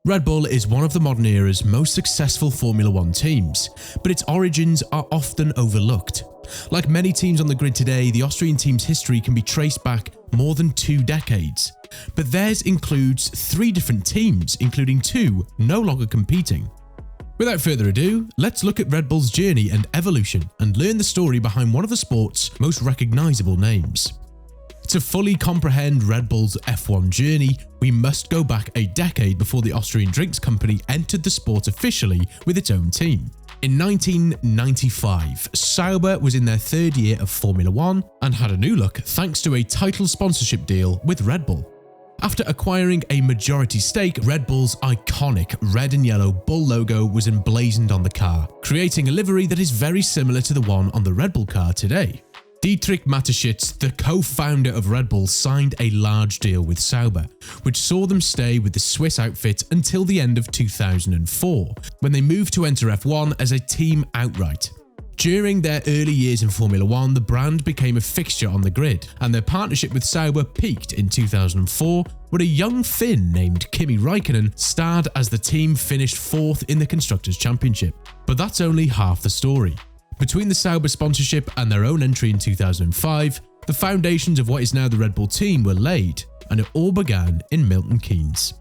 Red Bull is one of the modern era's most successful Formula One teams, but its origins are often overlooked. Like many teams on the grid today, the Austrian team's history can be traced back more than 2 decades. But theirs includes 3 different teams, including 2 no longer competing. Without further ado, let's look at Red Bull's journey and evolution and learn the story behind one of the sport's most recognizable names. To fully comprehend Red Bull's F1 journey, we must go back a decade before the Austrian drinks company entered the sport officially with its own team. In 1995, Sauber was in their 3rd year of Formula One and had a new look thanks to a title sponsorship deal with Red Bull. After acquiring a majority stake, Red Bull's iconic red and yellow bull logo was emblazoned on the car, creating a livery that is very similar to the one on the Red Bull car today. Dietrich Mateschitz, the co-founder of Red Bull, signed a large deal with Sauber, which saw them stay with the Swiss outfit until the end of 2004, when they moved to enter F1 as a team outright. During their early years in Formula One, the brand became a fixture on the grid, and their partnership with Sauber peaked in 2004, when a young Finn named Kimi Räikkönen starred as the team finished 4th in the Constructors' Championship. But that's only half the story. Between the Sauber sponsorship and their own entry in 2005, the foundations of what is now the Red Bull team were laid, and it all began in Milton Keynes.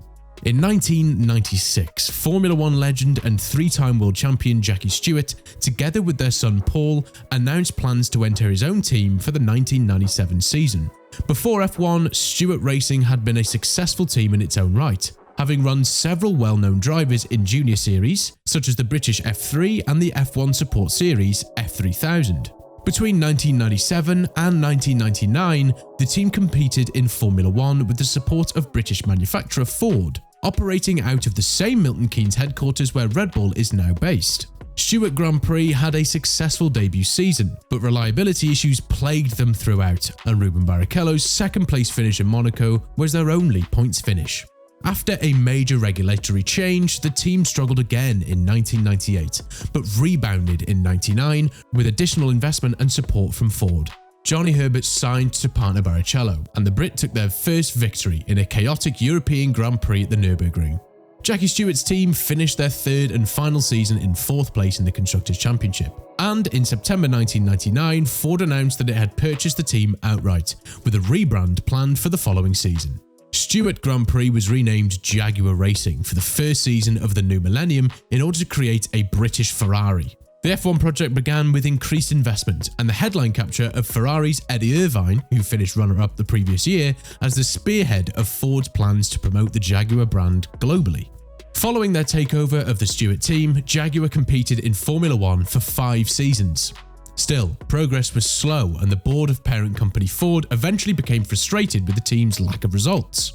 In 1996, Formula One legend and 3-time world champion Jackie Stewart, together with their son Paul, announced plans to enter his own team for the 1997 season. Before F1, Stewart Racing had been a successful team in its own right, having run several well-known drivers in junior series, such as the British F3 and the F1 support series F3000. Between 1997 and 1999, the team competed in Formula One with the support of British manufacturer Ford, operating out of the same Milton Keynes headquarters where Red Bull is now based. Stewart Grand Prix had a successful debut season, but reliability issues plagued them throughout, and Ruben Barrichello's 2nd place finish in Monaco was their only points finish. After a major regulatory change, the team struggled again in 1998, but rebounded in 99 with additional investment and support from Ford. Johnny Herbert signed to partner Barrichello, and the Brit took their first victory in a chaotic European Grand Prix at the Nürburgring. Jackie Stewart's team finished their 3rd and final season in 4th place in the Constructors' Championship. And in September 1999, Ford announced that it had purchased the team outright, with a rebrand planned for the following season. Stewart Grand Prix was renamed Jaguar Racing for the first season of the new millennium in order to create a British Ferrari. The F1 project began with increased investment and the headline capture of Ferrari's Eddie Irvine, who finished runner-up the previous year, as the spearhead of Ford's plans to promote the Jaguar brand globally. Following their takeover of the Stewart team, Jaguar competed in Formula One for 5 seasons. Still, progress was slow, and the board of parent company Ford eventually became frustrated with the team's lack of results.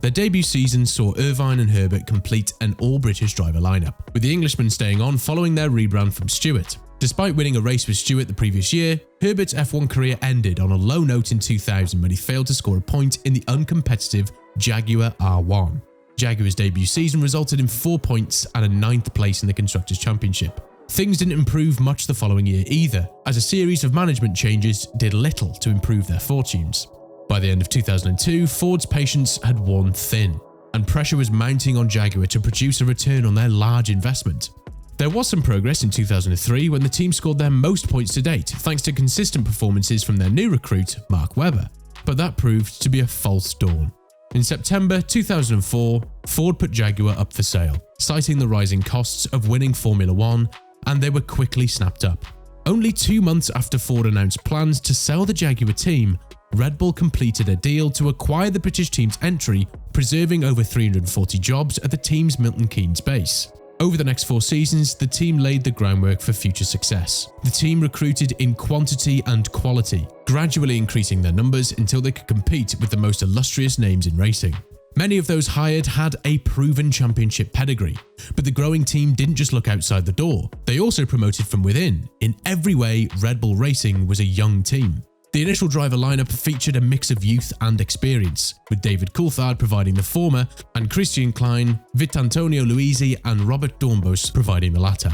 Their debut season saw Irvine and Herbert complete an all-British driver lineup, with the Englishmen staying on following their rebrand from Stewart. Despite winning a race with Stewart the previous year, Herbert's F1 career ended on a low note in 2000 when he failed to score a point in the uncompetitive Jaguar R1. Jaguar's debut season resulted in 4 points and a 9th place in the Constructors' Championship. Things didn't improve much the following year either, as a series of management changes did little to improve their fortunes. By the end of 2002, Ford's patience had worn thin, and pressure was mounting on Jaguar to produce a return on their large investment. There was some progress in 2003 when the team scored their most points to date, thanks to consistent performances from their new recruit, Mark Webber, but that proved to be a false dawn. In September 2004, Ford put Jaguar up for sale, citing the rising costs of winning Formula One, and they were quickly snapped up. Only 2 months after Ford announced plans to sell the Jaguar team, Red Bull completed a deal to acquire the British team's entry, preserving over 340 jobs at the team's Milton Keynes base. Over the next 4 seasons, the team laid the groundwork for future success. The team recruited in quantity and quality, gradually increasing their numbers until they could compete with the most illustrious names in racing. Many of those hired had a proven championship pedigree, but the growing team didn't just look outside the door, they also promoted from within. In every way, Red Bull Racing was a young team. The initial driver lineup featured a mix of youth and experience, with David Coulthard providing the former, and Christian Klein, Vitantonio Luisi and Robert Dornbos providing the latter.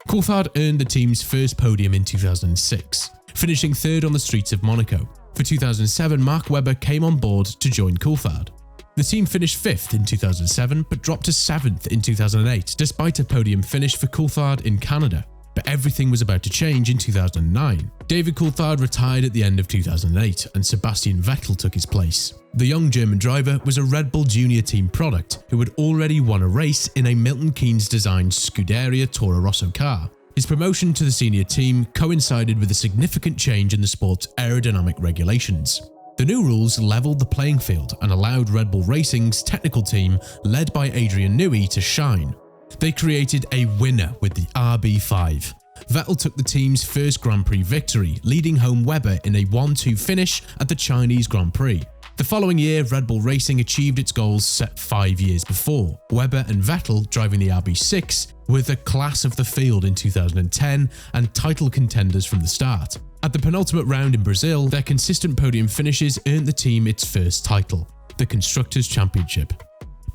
Coulthard earned the team's first podium in 2006, finishing 3rd on the streets of Monaco. For 2007, Mark Webber came on board to join Coulthard. The team finished 5th in 2007 but dropped to 7th in 2008 despite a podium finish for Coulthard in Canada. But everything was about to change in 2009. David Coulthard retired at the end of 2008 and Sebastian Vettel took his place. The young German driver was a Red Bull Junior team product who had already won a race in a Milton Keynes designed Scuderia Toro Rosso car. His promotion to the senior team coincided with a significant change in the sport's aerodynamic regulations. The new rules leveled the playing field and allowed Red Bull Racing's technical team, led by Adrian Newey, to shine. They created a winner with the RB5. Vettel took the team's first Grand Prix victory, leading home Webber in a 1-2 finish at the Chinese Grand Prix. The following year, Red Bull Racing achieved its goals set 5 years before. Webber and Vettel, driving the RB6, were the class of the field in 2010 and title contenders from the start. At the penultimate round in Brazil, their consistent podium finishes earned the team its first title, the Constructors' Championship.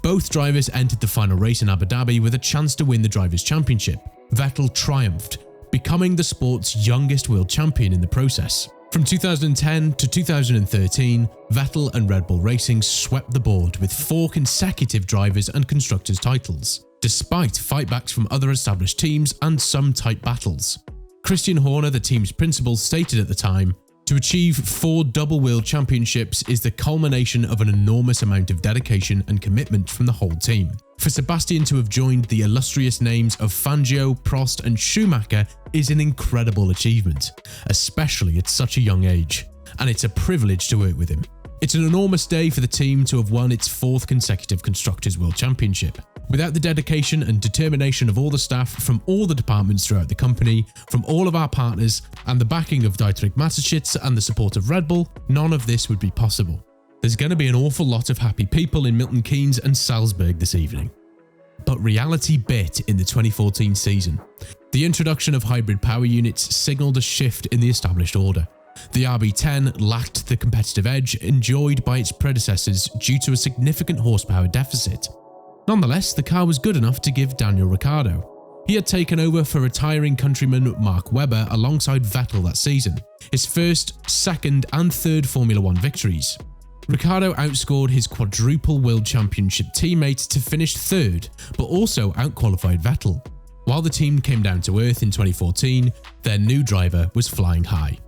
Both drivers entered the final race in Abu Dhabi with a chance to win the Drivers' Championship. Vettel triumphed, becoming the sport's youngest world champion in the process. From 2010 to 2013, Vettel and Red Bull Racing swept the board with 4 consecutive drivers and constructors titles, despite fightbacks from other established teams and some tight battles. Christian Horner, the team's principal, stated at the time, "To achieve 4 double world championships is the culmination of an enormous amount of dedication and commitment from the whole team. For Sebastian to have joined the illustrious names of Fangio, Prost and Schumacher is an incredible achievement, especially at such a young age, and it's a privilege to work with him. It's an enormous day for the team to have won its 4th consecutive Constructors' World Championship. Without the dedication and determination of all the staff from all the departments throughout the company, from all of our partners, and the backing of Dietrich Mateschitz and the support of Red Bull, none of this would be possible. There's going to be an awful lot of happy people in Milton Keynes and Salzburg this evening." But reality bit in the 2014 season. The introduction of hybrid power units signalled a shift in the established order. The RB10 lacked the competitive edge enjoyed by its predecessors due to a significant horsepower deficit. Nonetheless, the car was good enough to give Daniel Ricciardo. He had taken over for retiring countryman Mark Webber alongside Vettel that season, his first, second and third Formula One victories. Ricciardo outscored his quadruple World Championship teammate to finish 3rd, but also outqualified Vettel. While the team came down to earth in 2014, their new driver was flying high.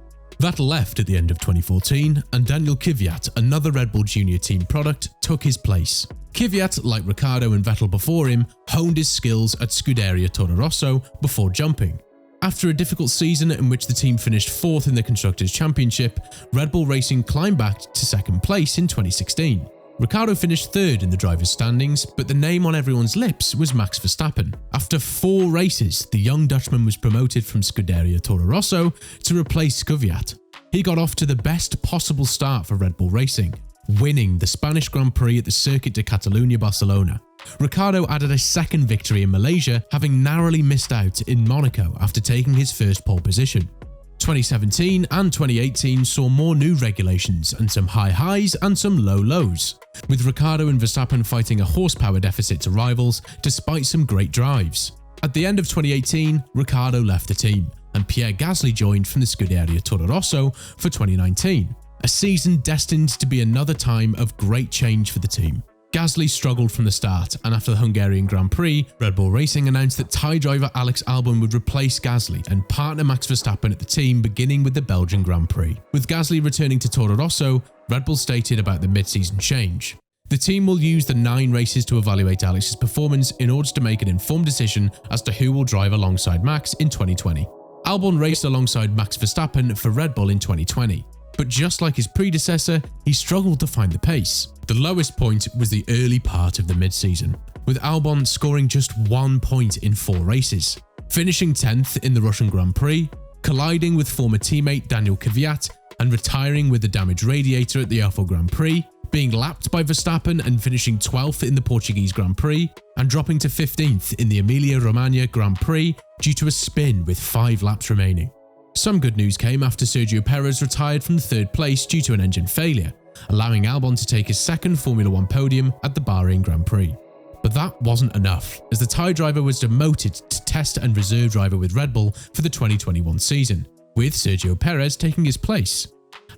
Vettel left at the end of 2014 and Daniel Kvyat, another Red Bull Junior team product, took his place. Kvyat, like Ricciardo and Vettel before him, honed his skills at Scuderia Toro Rosso before jumping. After a difficult season in which the team finished 4th in the Constructors' Championship, Red Bull Racing climbed back to 2nd place in 2016. Ricciardo finished 3rd in the drivers' standings, but the name on everyone's lips was Max Verstappen. After 4 races, the young Dutchman was promoted from Scuderia Toro Rosso to replace Kvyat. He got off to the best possible start for Red Bull Racing, winning the Spanish Grand Prix at the Circuit de Catalunya, Barcelona. Ricciardo added a 2nd victory in Malaysia, having narrowly missed out in Monaco after taking his first pole position. 2017 and 2018 saw more new regulations and some high highs and some low lows, with Ricciardo and Verstappen fighting a horsepower deficit to rivals despite some great drives. At the end of 2018, Ricciardo left the team and Pierre Gasly joined from the Scuderia Toro Rosso for 2019, a season destined to be another time of great change for the team. Gasly struggled from the start, and after the Hungarian Grand Prix, Red Bull Racing announced that Thai driver Alex Albon would replace Gasly and partner Max Verstappen at the team beginning with the Belgian Grand Prix. With Gasly returning to Toro Rosso, Red Bull stated about the mid-season change. The team will use the 9 races to evaluate Alex's performance in order to make an informed decision as to who will drive alongside Max in 2020. Albon raced alongside Max Verstappen for Red Bull in 2020. But just like his predecessor, he struggled to find the pace. The lowest point was the early part of the mid-season, with Albon scoring just 1 point in 4 races, finishing 10th in the Russian Grand Prix, colliding with former teammate Daniel Kvyat and retiring with the damaged radiator at the Alfa Grand Prix, being lapped by Verstappen and finishing 12th in the Portuguese Grand Prix, and dropping to 15th in the Emilia-Romagna Grand Prix due to a spin with 5 laps remaining. Some good news came after Sergio Perez retired from 3rd place due to an engine failure, allowing Albon to take his 2nd Formula One podium at the Bahrain Grand Prix. But that wasn't enough, as the Thai driver was demoted to test and reserve driver with Red Bull for the 2021 season, with Sergio Perez taking his place.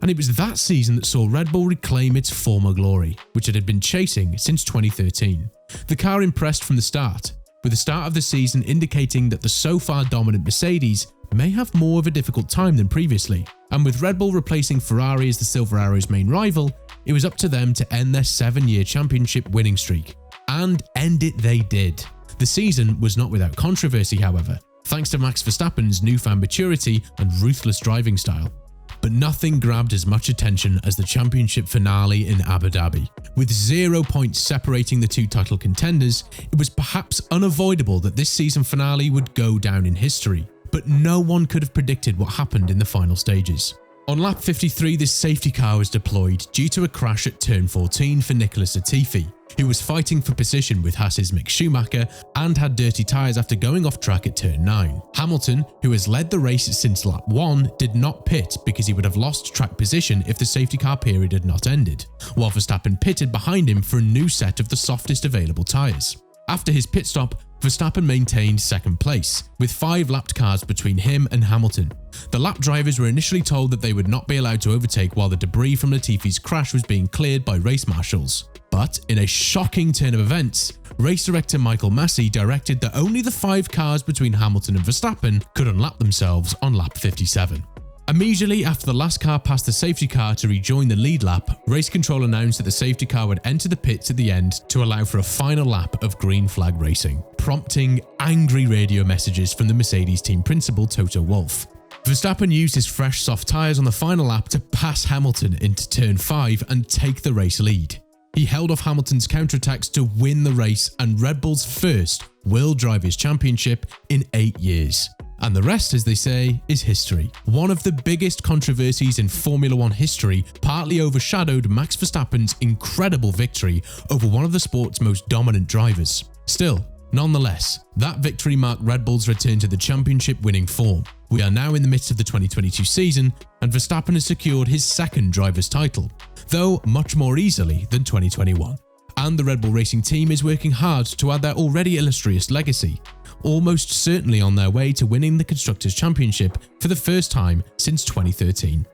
And it was that season that saw Red Bull reclaim its former glory, which it had been chasing since 2013. The car impressed from the start, with the start of the season indicating that the so far dominant Mercedes may have more of a difficult time than previously. And with Red Bull replacing Ferrari as the Silver Arrow's main rival, it was up to them to end their 7-year championship winning streak. And end it they did. The season was not without controversy, however, thanks to Max Verstappen's newfound maturity and ruthless driving style. But nothing grabbed as much attention as the championship finale in Abu Dhabi. With 0 points separating the two title contenders, it was perhaps unavoidable that this season finale would go down in history. But no one could have predicted what happened in the final stages. On lap 53, this safety car was deployed due to a crash at turn 14 for Nicholas Latifi, who was fighting for position with Haas's Mick Schumacher and had dirty tyres after going off track at turn 9. Hamilton, who has led the race since lap 1, did not pit because he would have lost track position if the safety car period had not ended, while Verstappen pitted behind him for a new set of the softest available tyres. After his pit stop, Verstappen maintained second place, with 5 lapped cars between him and Hamilton. The lap drivers were initially told that they would not be allowed to overtake while the debris from Latifi's crash was being cleared by race marshals. But in a shocking turn of events, race director Michael Massey directed that only the 5 cars between Hamilton and Verstappen could unlap themselves on lap 57. Immediately after the last car passed the safety car to rejoin the lead lap, race control announced that the safety car would enter the pits at the end to allow for a final lap of green flag racing, prompting angry radio messages from the Mercedes team principal Toto Wolff. Verstappen used his fresh soft tyres on the final lap to pass Hamilton into turn 5 and take the race lead. He held off Hamilton's counterattacks to win the race and Red Bull's first World Drivers' Championship in 8 years. And the rest, as they say, is history. One of the biggest controversies in Formula 1 history partly overshadowed Max Verstappen's incredible victory over one of the sport's most dominant drivers. Still, nonetheless, that victory marked Red Bull's return to the championship winning form. We are now in the midst of the 2022 season, and Verstappen has secured his second driver's title, though much more easily than 2021. And the Red Bull Racing team is working hard to add their already illustrious legacy, almost certainly on their way to winning the Constructors' Championship for the first time since 2013.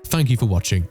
Thank you for watching.